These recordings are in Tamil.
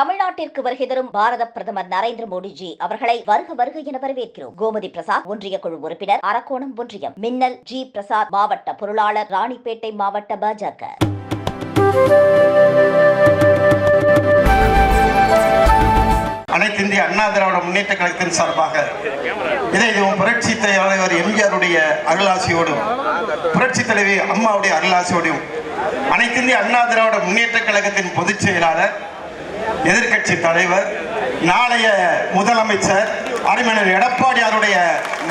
தமிழ்நாட்டிற்கு வருகை தரும் பாரத பிரதமர் நரேந்திர மோடிஜி அவர்களை வருக வருக என வரவேற்கிறோம். கோமதி பிரசாத் ஒன்றிய குழு உறுப்பினர், அரக்கோணம் ஒன்றியம். மின்னல் ஜி பிரசாத் மாவட்ட பொருளாளர், ராணிப்பேட்டை மாவட்ட பாஜக. அனைத்து இந்திய அண்ணா திராவிட முன்னேற்ற கழகத்தின் சார்பாக இதை புரட்சி தலைவர் எம்ஜிஆருடைய அருளாசியோடும் புரட்சி தலைவி அம்மாவுடைய அருளாசியோடும் அனைத்து இந்திய அண்ணா திராவிட முன்னேற்ற கழகத்தின் பொதுச் செயலாளர், எதிர்கட்சி தலைவர், நாளைய முதலமைச்சர் அறிஞர் எடப்பாடியாருடைய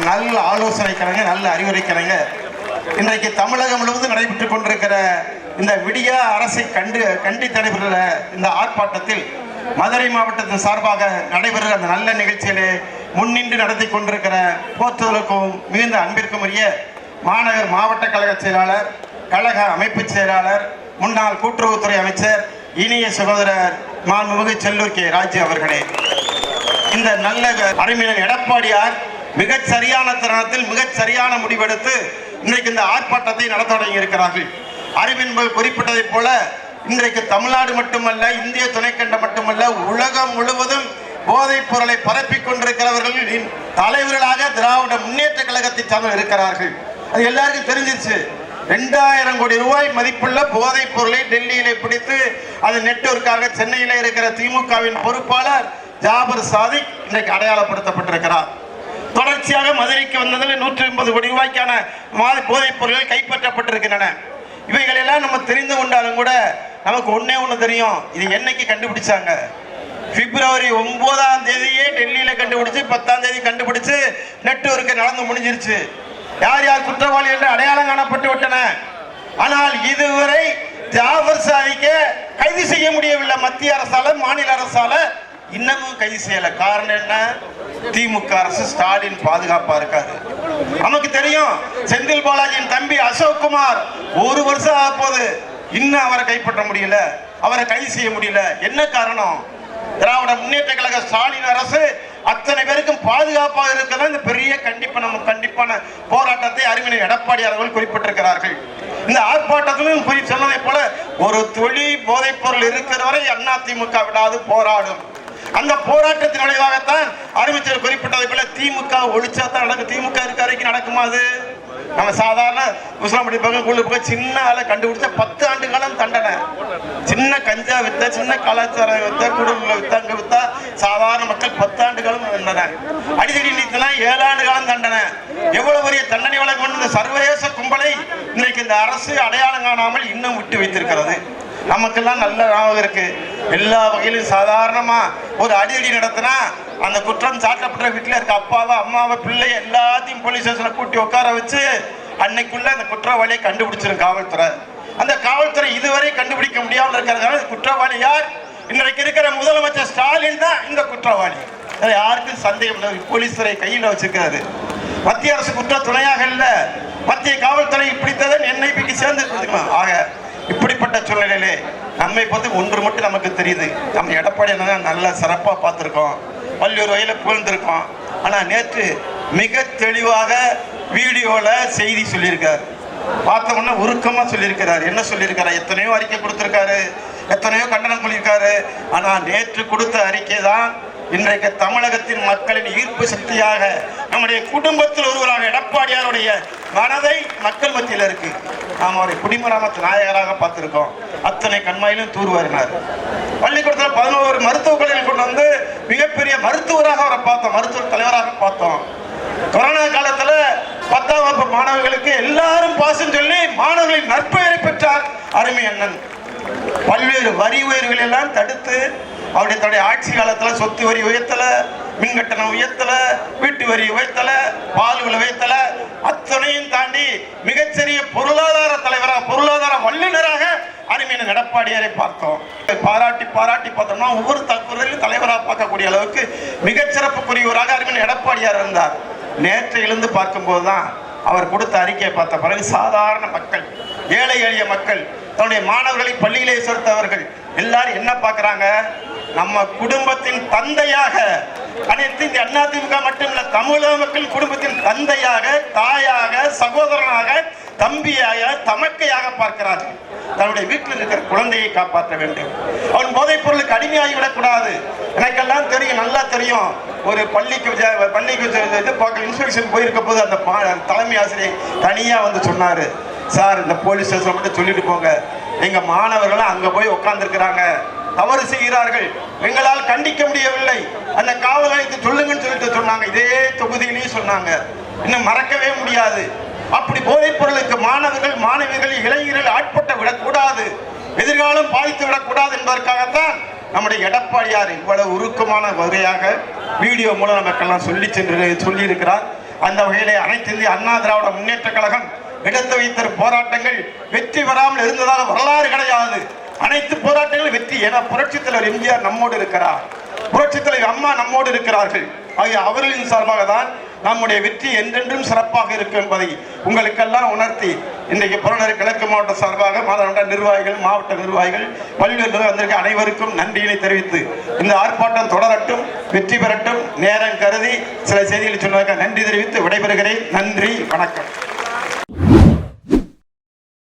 நல்ல ஆலோசனை கிழங்கு, நல்ல அறிவுரை கிழங்கு இன்றைக்கு தமிழகம் முழுவதும் நடைபெற்றுக் கொண்டிருக்கிற இந்த விடிய அரசை கண்டித்து நடைபெறுகிற இந்த ஆர்ப்பாட்டத்தில் மதுரை மாவட்டத்தின் சார்பாக நடைபெறுகிற அந்த நல்ல நிகழ்ச்சியிலே முன்னின்று நடத்தி கொண்டிருக்கிற போற்றுதலுக்கும் மிகுந்த அன்பிற்கும் உரிய மாநகர் மாவட்ட கழக செயலாளர், கழக அமைப்பு செயலாளர், முன்னாள் கூட்டுறவுத்துறை அமைச்சர், இனிய சகோதரர் மாண்புமிகு செல்லூர் கே ராஜு அவர்களே, இந்த நல்ல அறிஞர் எடப்பாடியார் மிகச் சரியான தருணத்தில் மிகச் சரியான முடிவெடுத்து இன்றைக்கு இந்த ஆர்ப்பாட்டத்தை நடத்த தொடங்கி இருக்கிறார்கள். அறிவின்பது குறிப்பிட்டதைப் போல இன்றைக்கு தமிழ்நாடு மட்டுமல்ல, இந்திய துணைக்கண்டம் மட்டுமல்ல, உலகம் முழுவதும் போதைப் பொருளை பரப்பிக் கொண்டிருக்கிறவர்களின் தலைவர்களாக திராவிட முன்னேற்ற கழகத்தை சார்ந்து இருக்கிறார்கள். அது எல்லாருக்கும் தெரிஞ்சிருச்சு. 2000 கோடி ரூபாய் மதிப்புள்ள போதைப் பொருளை டெல்லியிலே பிடித்து அது நெட்வொர்க்காக சென்னையில இருக்கிற திமுகவின் பொறுப்பாளர் ஜாபர் சாதிக் இன்றைக்கு அடையாளப்படுத்தப்பட்டிருக்கிறார். தொடர்ச்சியாக மதுரைக்கு வந்ததில் 180 கோடி ரூபாய்க்கான போதைப் பொருட்கள் கைப்பற்றப்பட்டிருக்கின்றன. இவைகள் எல்லாம் நம்ம தெரிந்து கொண்டாலும் கூட நமக்கு ஒண்ணு தெரியும். இது என்னைக்கு கண்டுபிடிச்சாங்க? பிப்ரவரி 9ஆம் தேதியே டெல்லியில கண்டுபிடிச்சு 10ஆம் தேதி கண்டுபிடிச்சு நெட்வொர்க்கு நடந்து முடிஞ்சிருச்சு. யார் யார் குற்றவாளி என்று அடையாளம் காணப்பட்டு விட்டன. ஆனால் இதுவரை ஜாபர் சாதிக்கை கைது செய்ய முடியவில்லை. மத்திய அரசால, மாநில அரசால இன்னமும் கைது செய்யல. காரணம் என்ன? திமுக அரசு, ஸ்டாலின் பாதுகாப்பா இருக்காரு. நமக்கு தெரியும், செந்தில் பாலாஜியின் தம்பி அசோக் குமார் 1 வருஷம் ஆக போது இன்னும் அவரை கைப்பற்ற முடியல, அவரை கைது செய்ய முடியல. என்ன காரணம்? திராவிட முன்னேற்ற கழக ஸ்டாலின் அரசு அத்தனை பேருக்கும் பாதுகாப்பாக இருக்கிற இந்த பெரிய கண்டிப்பான போராட்டத்தை அறிஞர் எடப்பாடியார் அவர்கள் குறிப்பிட்டிருக்கிறார்கள். இந்த ஆர்ப்பாட்டத்திலும் சொன்னதை போல ஒரு துளி போதைப் பொருள் இருக்கிற வரை அதிமுக விடாது போராடும். அந்த போராட்டத்தின் விளைவாகத்தான் அறிவிச்சர் குறிப்பிட்டதை போல திமுக ஒழிச்சா தான் நடக்கும். திமுக இருக்க வரைக்கும் நடக்குமா? அது நம்ம சாதாரண முஸ்லாம் படிப்பாங்க, குழுப்பாங்க, சின்ன ஆளை கண்டுபிடிச்ச 10 ஆண்டு காலம் தண்டனை. சின்ன கஞ்சா வித்த, சின்ன கலாச்சாரம் வித்த, குடும்ப வித்த, அங்க வித்தா சாதாரண மக்கள் 10 ஆண்டு காலம் தண்டனை. அடிக்கடி நீத்தலாம் 7 ஆண்டு காலம் தண்டனை. எவ்வளவு பெரிய தண்டனை வழங்க கொண்டு இந்த சர்வதேச கும்பலை இன்றைக்கு இந்த அரசு அடையாளம் காணாமல் இன்னும் விட்டு வைத்திருக்கிறது. நமக்கெல்லாம் நல்ல ஞாபகம் இருக்கு. எல்லா வகையிலும் சாதாரணமா ஒரு அடி நடத்தினா அந்த குற்றம் சாட்டப்பட்ட வீட்டில் இருக்க அப்பாவை, அம்மாவை, பிள்ளை எல்லாத்தையும் போலீஸ் ஸ்டேஷன்ல கூட்டி உட்கார வச்சு அன்னைக்குள்ள அந்த குற்றவாளியை கண்டுபிடிச்சிரும் காவல்துறை. அந்த காவல்துறை இதுவரை கண்டுபிடிக்க முடியாமல் இருக்கிறதுனால குற்றவாளி யார்? இன்றைக்கு இருக்கிற முதலமைச்சர் ஸ்டாலின் தான் இந்த குற்றவாளி. யாருக்கும் சந்தேகம் இல்லை. போலீஸ் துறை கையில் வச்சிருக்கிறாரு. மத்திய அரசு குற்ற துணையாக இல்ல, மத்திய காவல்துறை பிடித்ததன் என்ஐபிக்கு சேர்ந்து. ஆக இப்படிப்பட்ட சூழ்நிலையிலே நம்மை பற்றி ஒன்று மட்டும் நமக்கு தெரியுது. நம்ம எடப்பாடி நல்ல சிறப்பாக பார்த்துருக்கோம், பல்வேறு வகையில் புகழ்ந்திருக்கோம். ஆனால் நேற்று மிக தெளிவாக வீடியோவில் செய்தி சொல்லியிருக்கார். பார்த்தோம்னா உருக்கமாக சொல்லியிருக்கிறார். என்ன சொல்லியிருக்காரு? எத்தனையோ அறிக்கை கொடுத்துருக்காரு, எத்தனையோ கண்டனம் சொல்லியிருக்காரு. ஆனால் நேற்று கொடுத்த அறிக்கை தான் இன்றைக்கு தமிழகத்தின் மக்களின் ஈர்ப்பு சக்தியாக, நம்முடைய குடும்பத்தில் ஒருவராக எடப்பாடியாருடைய மனதை மக்கள் மத்தியில் இருக்கு. நாம் அவரை குடிமராமத்து நாயகராக பார்த்திருக்கோம். அத்தனை கண்மாயிலும் தூர்வாரினார். பள்ளிக்கூடத்தில் 11 மருத்துவக் கல்லூரிகள் கொண்டு வந்து மிகப்பெரிய மருத்துவராக அவரை பார்த்தோம், மருத்துவ தலைவராக பார்த்தோம். கொரோனா காலத்தில் 10ஆம் வகுப்பு மாணவர்களுக்கு எல்லாரும் பாசம் சொல்லி மாணவர்களின் நற்பெயரை பெற்றார் அருமை அண்ணன். பல்வேறு வரி உயர்வுகள் எல்லாம் தடுத்து அவருடைய ஆட்சி காலத்துல சொத்து வரி உயர்த்தல, மின்கட்டணம் உயர்த்தல, வீட்டு வரி உயர்த்தல, பால் விலை உயர்த்தல, அத்தனையும் தாண்டி மிகச்சிறிய பொருளாதார தலைவராக, பொருளாதார வல்லுநராக அறிஞர் எடப்பாடியாரை பார்த்தோம். பாராட்டி பார்த்தோம்னா ஒவ்வொரு தற்போதையும் தலைவராக பார்க்கக்கூடிய அளவுக்கு மிகச்சிறப்புக்குரியவராக அறிஞர் எடப்பாடியார் இருந்தார். நேற்று எழுந்து பார்க்கும்போது தான் அவர் கொடுத்த அறிக்கையை பார்த்த பிறகு சாதாரண மக்கள், ஏழை எளிய மக்கள், தன்னுடைய மாணவர்களை பள்ளியிலே சேர்த்தவர்கள் எல்லாரும் என்ன பார்க்கிறாங்க? நம்ம குடும்பத்தின் தந்தையாக, அனைத்து இந்த அதிமுக மட்டுமல்ல, தமிழக மக்கள் குடும்பத்தின் தந்தையாக, தாயாக, சகோதரனாக, தம்பியாக தமக்கையாக பார்க்கிறார்கள். தன்னுடைய வீட்டில் இருக்கிற குழந்தையை காப்பாற்ற வேண்டும். அவன் போதைப் பொருளுக்கு அடிமையாகிவிடக் கூடாது. எனக்கெல்லாம் தெரியும், நல்லா தெரியும். ஒரு பள்ளிக்கு இன்ஸ்பெக்ஷன் போயிருக்க போது அந்த தலைமை ஆசிரியர் தனியா வந்து சொன்னாரு, சார் இந்த போலீஸ் ஸ்டேஷன் மட்டும் சொல்லிட்டு போங்க, எங்க மாணவர்கள் அங்க போய் உட்கார்ந்துருக்கிறாங்க, தவறு செய்கிறார்கள், எங்களால் கண்டிக்க முடியவில்லை, அந்த காவல் நிலையத்தை சொல்லுங்கன்னு சொல்லிட்டு சொன்னாங்க. இதே தொகுதியிலேயே சொன்னாங்க. இன்னும் மறக்கவே முடியாது. அப்படி போதைப் பொருளுக்கு மாணவர்கள் மாணவிகள் இளைஞர்கள் ஆட்பட்டு விடக்கூடாது, எதிர்காலம் பாதித்து விடக்கூடாது என்பதற்காகத்தான் நம்முடைய எடப்பாடியார் இவ்வளவு உருக்கமான வகையாக வீடியோ மூலம் நமக்கெல்லாம் சொல்லி இருக்கிறார். அந்த வகையிலே அனைத்து இந்திய அண்ணா திராவிட முன்னேற்ற கழகம் எடுத்து வைத்த போராட்டங்கள் வெற்றி பெறாமல் இருந்ததாக வரலாறு கிடையாது. அனைத்து போராட்டங்களும் வெற்றி. என புரட்சித் தலைவர் எம்ஜிஆர் நம்மோடு இருக்கிறார், புரட்சித் தலைவர் அம்மா நம்மோடு இருக்கிறார்கள். ஆகிய அவர்களின் சார்பாக தான் நம்முடைய வெற்றி என்றென்றும் சிறப்பாக இருக்கும் என்பதை உங்களுக்கெல்லாம் உணர்த்தி இன்றைக்கு புறநகர் கிழக்கு மாவட்ட சார்பாக மாவட்ட நிர்வாகிகள், மாவட்ட நிர்வாகிகள், பல்வேறு வந்திருக்க அனைவருக்கும் நன்றியினை தெரிவித்து இந்த ஆர்ப்பாட்டம் தொடரட்டும், வெற்றி பெறட்டும். நேரம் கருதி சில செய்திகளை சொன்னதற்காக நன்றி தெரிவித்து விடைபெறுகிறேன். நன்றி, வணக்கம்.